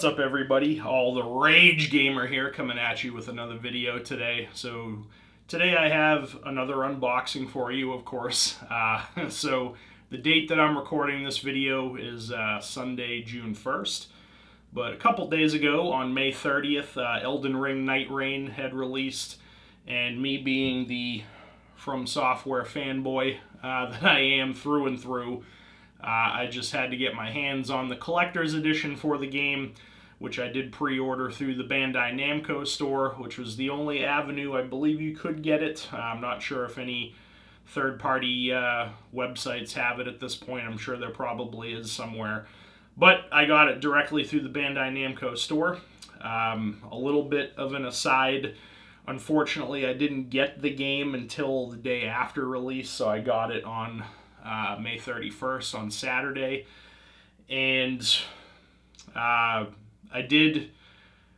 What's up, everybody? All the Rage Gamer here, coming at you with another video today. So today I have another unboxing for you, of course. So the date that I'm recording this video is Sunday, June 1st. But a couple days ago, on May 30th, Elden Ring Nightreign had released, and me being the Fromsoftware fanboy that I am through and through, I just had to get my hands on the collector's edition for the game, which I did pre-order through the Bandai Namco store, which was the only avenue I believe you could get it. I'm not sure if any third-party websites have it at this point. I'm sure there probably is somewhere. But I got it directly through the Bandai Namco store. A little bit of an aside. Unfortunately, I didn't get the game until the day after release, so I got it on May 31st on Saturday, and I did,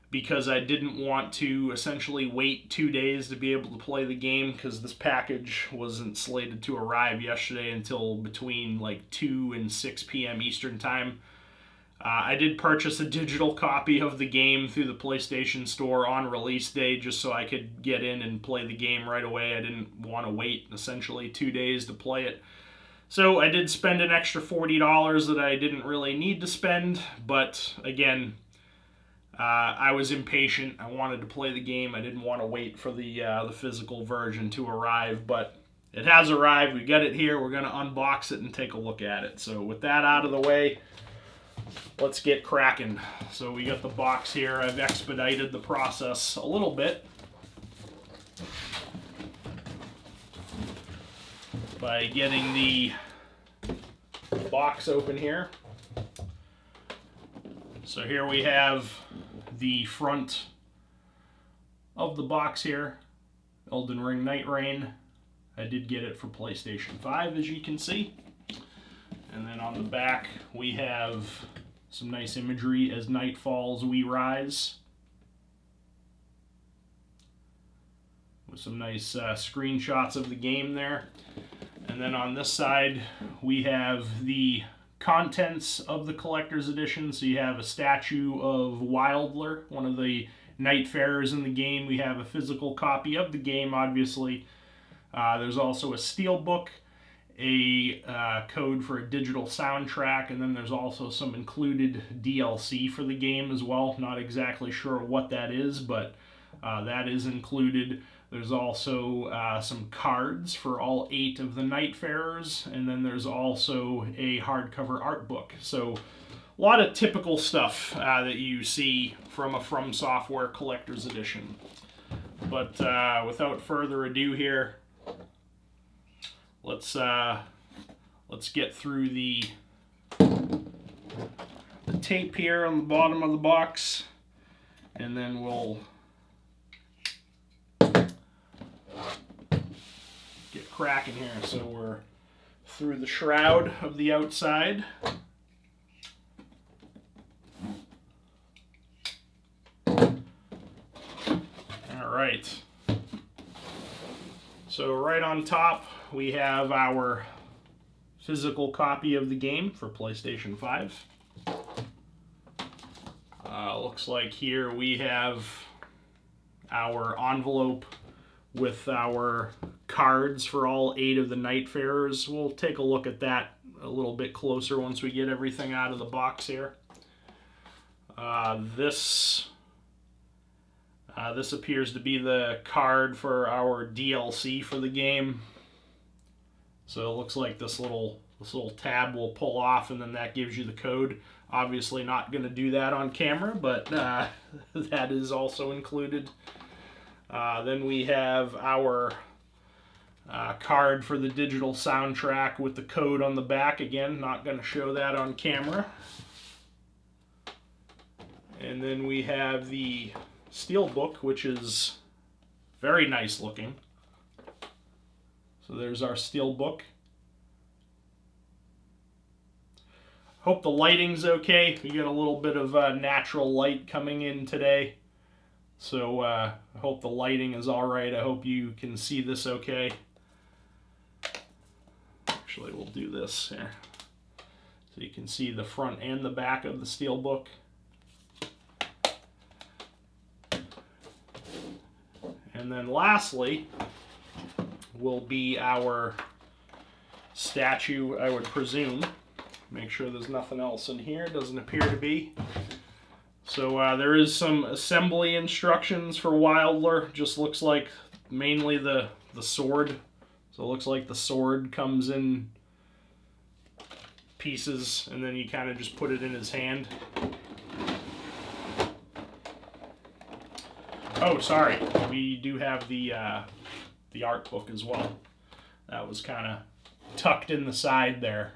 because I didn't want to essentially wait 2 days to be able to play the game, because this package wasn't slated to arrive yesterday until between like 2 and 6 p.m. Eastern Time. I did purchase a digital copy of the game through the PlayStation Store on release day, just so I could get in and play the game right away. I didn't want to wait essentially 2 days to play it. So I did spend an extra $40 that I didn't really need to spend, but again, I was impatient. I wanted to play the game. I didn't want to wait for the physical version to arrive, but it has arrived. We got it here. We're going to unbox it and take a look at it. So with that out of the way, let's get cracking. So we got the box here. I've expedited the process a little bit by getting the box open here. So here we have the front of the box here, Elden Ring Nightreign. I did get it for PlayStation 5, as you can see. And then on the back we have some nice imagery: as night falls, we rise, with some nice screenshots of the game there. And then on this side, we have the contents of the collector's edition. So you have a statue of Wildler, one of the Nightfarers in the game. We have a physical copy of the game, obviously. There's also a steelbook, a code for a digital soundtrack, and then there's also some included DLC for the game as well. Not exactly sure what that is, but that is included. There's also some cards for all 8 of the Nightfarers, and then there's also a hardcover art book. So a lot of typical stuff that you see from a Fromsoftware collector's edition. But without further ado here, let's get through the tape here on the bottom of the box, and then we'll get cracking here. So we're through the shroud of the outside. All right. So right on top, we have our physical copy of the game for PlayStation 5. Looks like here we have our envelope with our cards for all 8 of the Nightfarers. We'll take a look at that a little bit closer once we get everything out of the box here. This appears to be the card for our DLC for the game. So it looks like this little tab will pull off, and then that gives you the code. Obviously not going to do that on camera, but that is also included. Then we have our card for the digital soundtrack with the code on the back. Again, not going to show that on camera. And then we have the steelbook, which is very nice looking. So there's our steelbook. Hope the lighting's okay. We got a little bit of natural light coming in today. So I hope the lighting is all right. I hope you can see this okay. Actually, we'll do this here, so you can see the front and the back of the steelbook. And then lastly will be our statue, I would presume. Make sure there's nothing else in here. Doesn't appear to be. So there is some assembly instructions for Wildler. Just looks like mainly the sword. So it looks like the sword comes in pieces, and then you kind of just put it in his hand. Oh, sorry. We do have the art book as well. That was kind of tucked in the side there.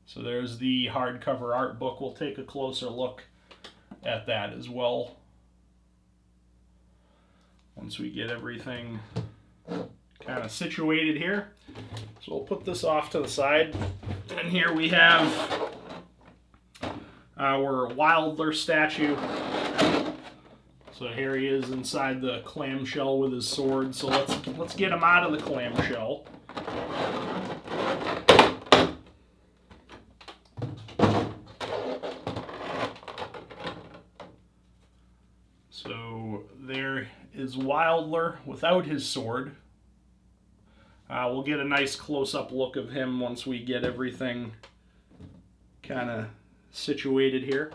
So there's the hardcover art book. We'll take a closer look at that as well once we get everything kind of situated here. So we'll put this off to the side. And here we have our Wildler statue. So here he is inside the clamshell with his sword. So let's get him out of the clamshell. So there is Wildler without his sword. We'll get a nice close-up look of him once we get everything kind of situated here.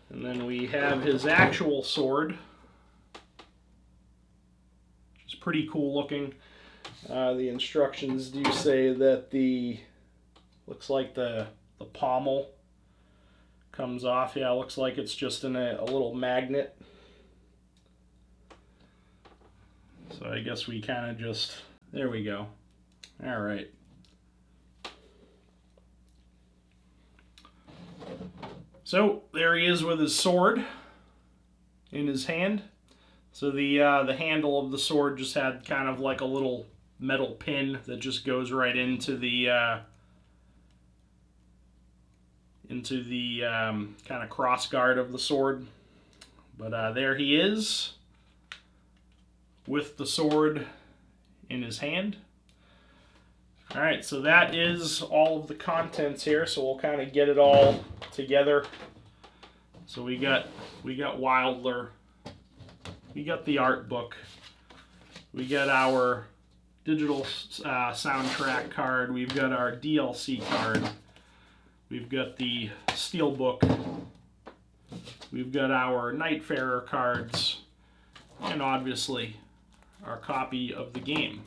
And then we have his actual sword, which is pretty cool looking. The instructions do say that looks like the pommel comes off. Yeah, it looks like it's just in a little magnet. So I guess we kind of just, there we go. All right. So there he is with his sword in his hand. So the handle of the sword just had kind of like a little metal pin that just goes right into the kind of cross guard of the sword. But there he is with the sword in his hand. All right, so that is all of the contents here. So we'll kind of get it all together. So we got Wildler, we got the art book, we got our digital soundtrack card, we've got our DLC card, we've got the steelbook, we've got our Nightfarer cards, and obviously our copy of the game.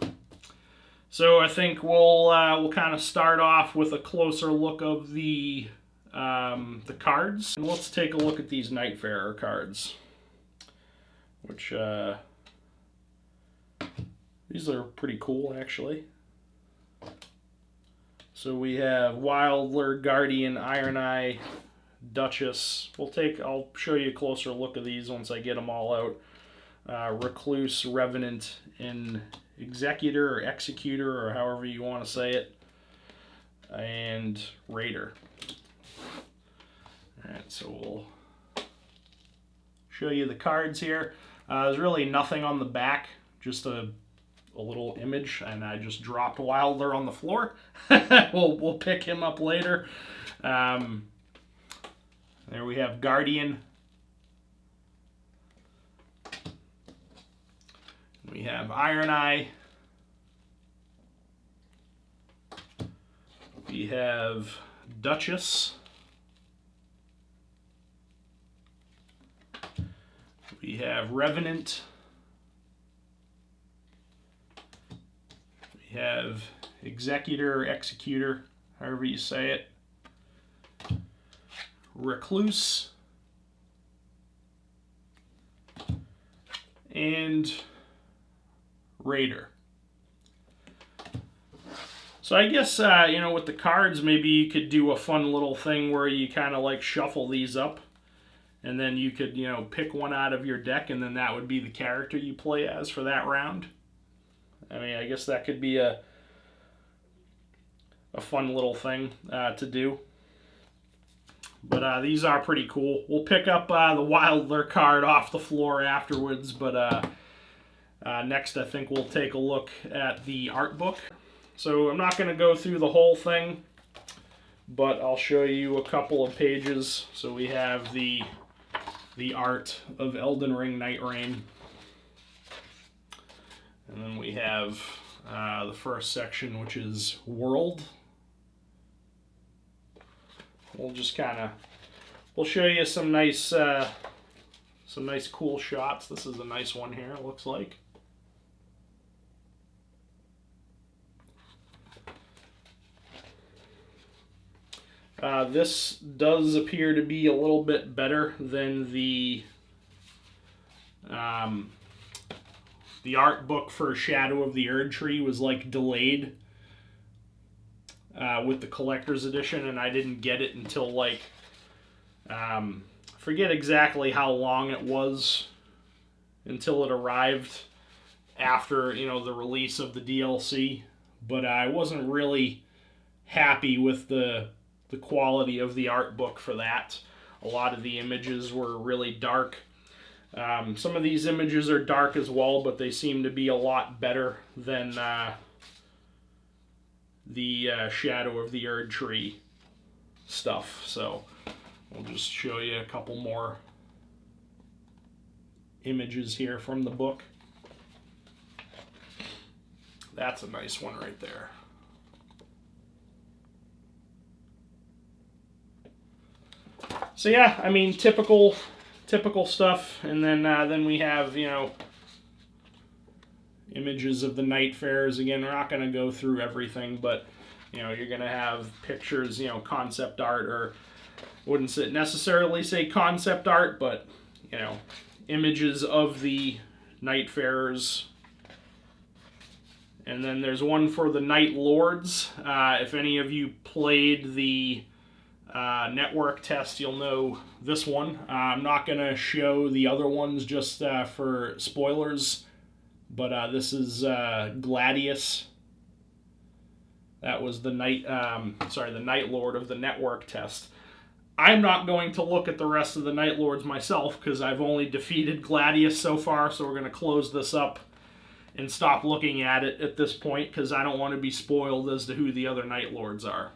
So I think we'll kind of start off with a closer look of the cards. And let's take a look at these Nightfarer cards, which these are pretty cool actually. So we have Wildler, Guardian, Iron Eye, Duchess. I'll show you a closer look of these once I get them all out. Recluse, Revenant, and Executor or Executor, or however you want to say it, and Raider. Alright, so we'll show you the cards here. There's really nothing on the back, just a little image, and I just dropped Wildler on the floor. We'll pick him up later. There we have Guardian. We have Iron Eye. We have Duchess. We have Revenant. We have Executor or Executor, however you say it. Recluse. And Raider. So I guess, with the cards, maybe you could do a fun little thing where you kind of like shuffle these up, and then you could, pick one out of your deck, and then that would be the character you play as for that round. I mean, I guess that could be a fun little thing to do. But these are pretty cool. We'll pick up the Wildler card off the floor afterwards, but next I think we'll take a look at the art book. So I'm not going to go through the whole thing, but I'll show you a couple of pages. So we have the the art of Elden Ring Nightreign. And then we have the first section, which is World. We'll just we'll show you some nice cool shots. This is a nice one here, it looks like. This does appear to be a little bit better than the art book for Shadow of the Erdtree was like delayed with the collector's edition, and I didn't get it until like forget exactly how long it was until it arrived after, you know, the release of the DLC, but I wasn't really happy with the quality of the art book for that. A lot of the images were really dark. Some of these images are dark as well, but they seem to be a lot better than the Shadow of the Erdtree stuff. So I'll just show you a couple more images here from the book. That's a nice one right there. So yeah, I mean, typical stuff, and then we have, you know, images of the night fairs. Again, we're not going to go through everything, but you know, you're going to have pictures, you know, concept art, or wouldn't necessarily say concept art, but you know, images of the night farers. And then there's one for the Night Lords. If any of you played the network test, you'll know this one. I'm not going to show the other ones just for spoilers, but this is Gladius. That was the the Night Lord of the network test. I'm not going to look at the rest of the Night Lords myself because I've only defeated Gladius so far, so we're going to close this up and stop looking at it at this point because I don't want to be spoiled as to who the other Night Lords are.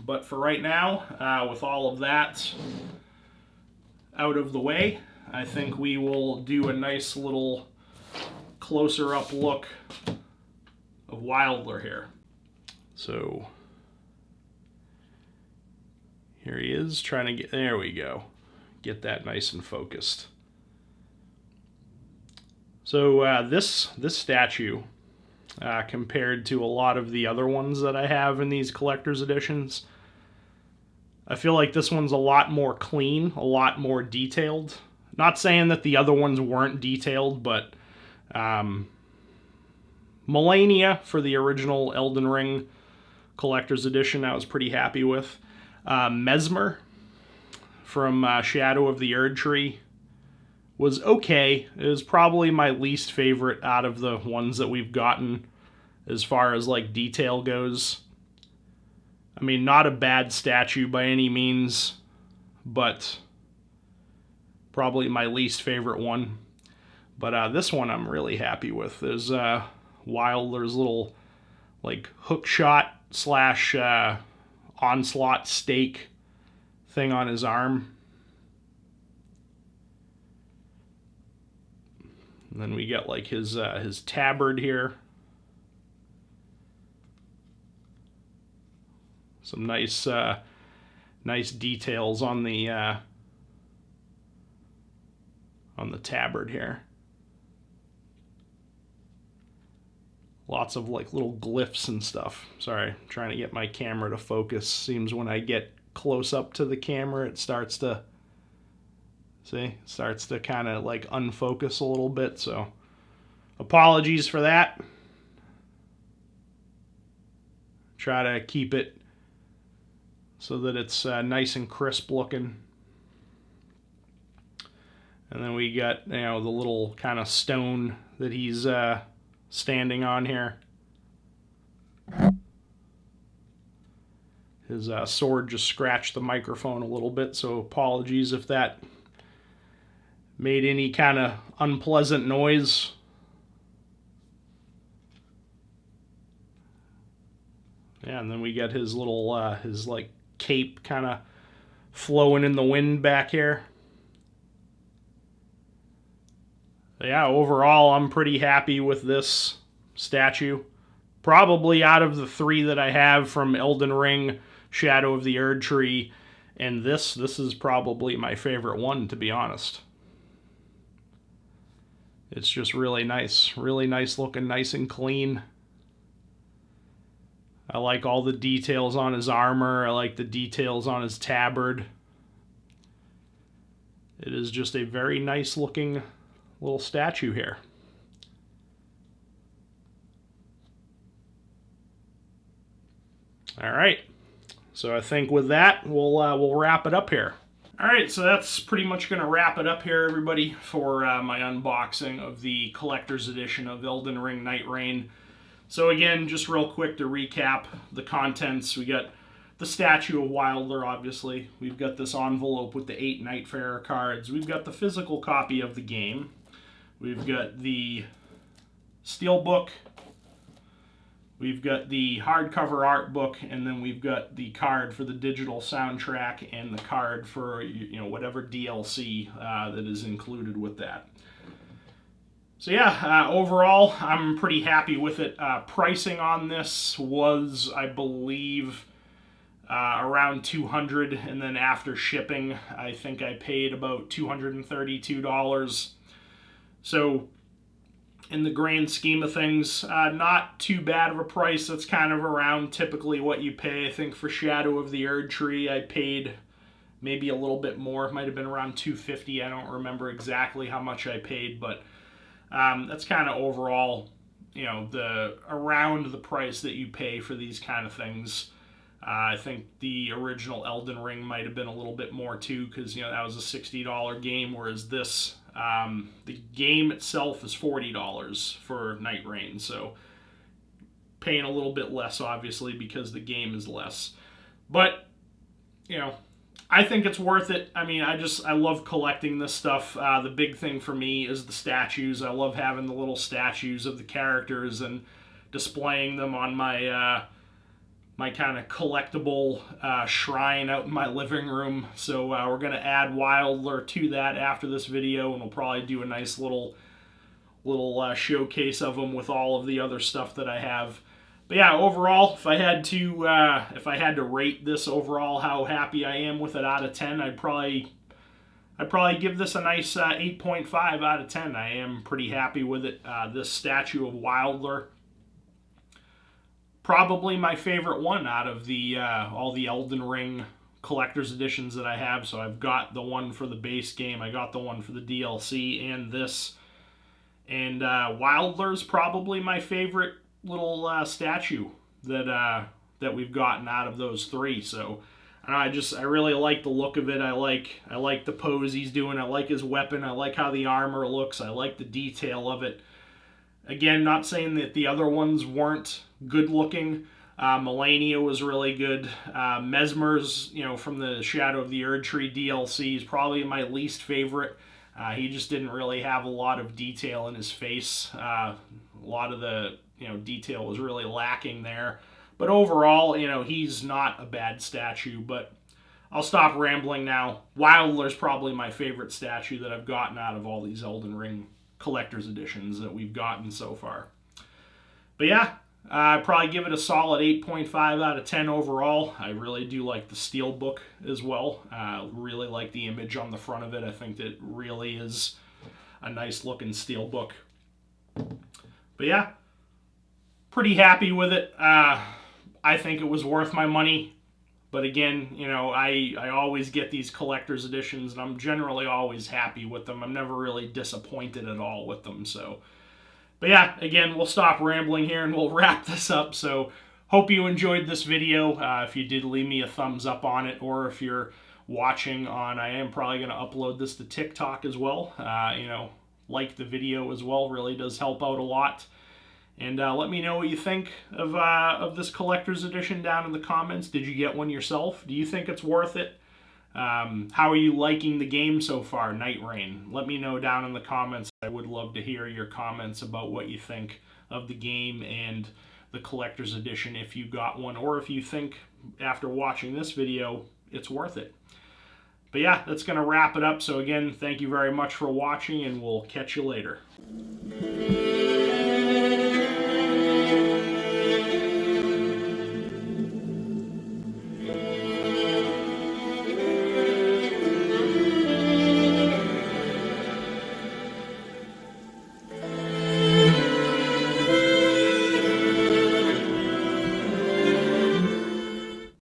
But for right now, with all of that out of the way, I think we will do a nice little closer up look of Wilder here. So here he is trying to get, there we go, get that nice and focused. So this statue, compared to a lot of the other ones that I have in these collector's editions, I feel like this one's a lot more clean, a lot more detailed. Not saying that the other ones weren't detailed, but Melania for the original Elden Ring collector's edition, I was pretty happy with. Mesmer from Shadow of the Erdtree was okay. It was probably my least favorite out of the ones that we've gotten as far as like detail goes. I mean, not a bad statue by any means, but probably my least favorite one. But this one I'm really happy with. There's Wilder's little like hook shot slash onslaught stake thing on his arm. And then we get like his tabard here. Some nice details on the tabard here. Lots of like little glyphs and stuff. Sorry, I'm trying to get my camera to focus. Seems when I get close up to the camera, it starts to kind of like unfocus a little bit. So apologies for that. Try to keep it so that it's nice and crisp looking. And then we got, you know, the little kind of stone that he's standing on here. His sword just scratched the microphone a little bit, so apologies if that made any kind of unpleasant noise. Yeah, and then we got his little, his like cape kind of flowing in the wind back here. Yeah, overall, I'm pretty happy with this statue. Probably out of the three that I have from Elden Ring, Shadow of the Erdtree, and this is probably my favorite one, to be honest. It's just really nice looking, nice and clean. I like all the details on his armor. I like the details on his tabard. It is just a very nice looking little statue here. All right, so I think with that we'll wrap it up here. All right, so that's pretty much going to wrap it up here, everybody, for my unboxing of the collector's edition of Elden Ring Nightreign. So again, just real quick to recap the contents, we got the statue of Wilder, obviously. We've got this envelope with the 8 Nightfarer cards. We've got the physical copy of the game. We've got the steelbook. We've got the hardcover art book, and then we've got the card for the digital soundtrack and the card for whatever DLC that is included with that. So yeah, overall, I'm pretty happy with it. Pricing on this was, I believe, around $200, and then after shipping, I think I paid about $232. So in the grand scheme of things, not too bad of a price. That's kind of around typically what you pay. I think for Shadow of the Erdtree, I paid maybe a little bit more. It might have been around $250. I don't remember exactly how much I paid, but that's kind of overall, around the price that you pay for these kind of things. I think the original Elden Ring might have been a little bit more too, because that was a $60 game, whereas this, the game itself is $40 for Nightreign, so paying a little bit less, obviously, because the game is less. But I think it's worth it. I mean, I love collecting this stuff. The big thing for me is the statues. I love having the little statues of the characters and displaying them on my my kind of collectible shrine out in my living room. So we're going to add Wilder to that after this video, and we'll probably do a nice little showcase of them with all of the other stuff that I have. But yeah, overall, if I had to rate this overall, how happy I am with it out of 10, I'd probably give this a nice 8.5 out of 10. I am pretty happy with it. This statue of Wilder, probably my favorite one out of the all the Elden Ring collector's editions that I have. So I've got the one for the base game, I got the one for the DLC, and this. And Wilder's probably my favorite little statue that we've gotten out of those three. So I really like the look of it. I like the pose he's doing. I like his weapon. I like how the armor looks. I like the detail of it. Again, not saying that the other ones weren't good looking. Melania was really good. Mesmer's, from the Shadow of the Erdtree DLC, is probably my least favorite. He just didn't really have a lot of detail in his face. A lot of the detail was really lacking there. But overall, he's not a bad statue. But I'll stop rambling now. Wilder's probably my favorite statue that I've gotten out of all these Elden Ring collector's editions that we've gotten so far. But yeah, I'd probably give it a solid 8.5 out of 10 overall. I really do like the steelbook as well. Really like the image on the front of it. I think that really is a nice looking steelbook. But yeah, pretty happy with it. I think it was worth my money. But again, I always get these collector's editions, and I'm generally always happy with them. I'm never really disappointed at all with them. But yeah, again, we'll stop rambling here and we'll wrap this up. So hope you enjoyed this video. If you did, leave me a thumbs up on it, or if you're watching on, I am probably going to upload this to TikTok as well. Like the video as well, really does help out a lot. And let me know what you think of this collector's edition down in the comments. Did you get one yourself? Do you think it's worth it? How are you liking the game so far, Nightreign? Let me know down in the comments. I would love to hear your comments about what you think of the game and the collector's edition if you got one, or if you think after watching this video it's worth it. But yeah, that's going to wrap it up. So again, thank you very much for watching, and we'll catch you later.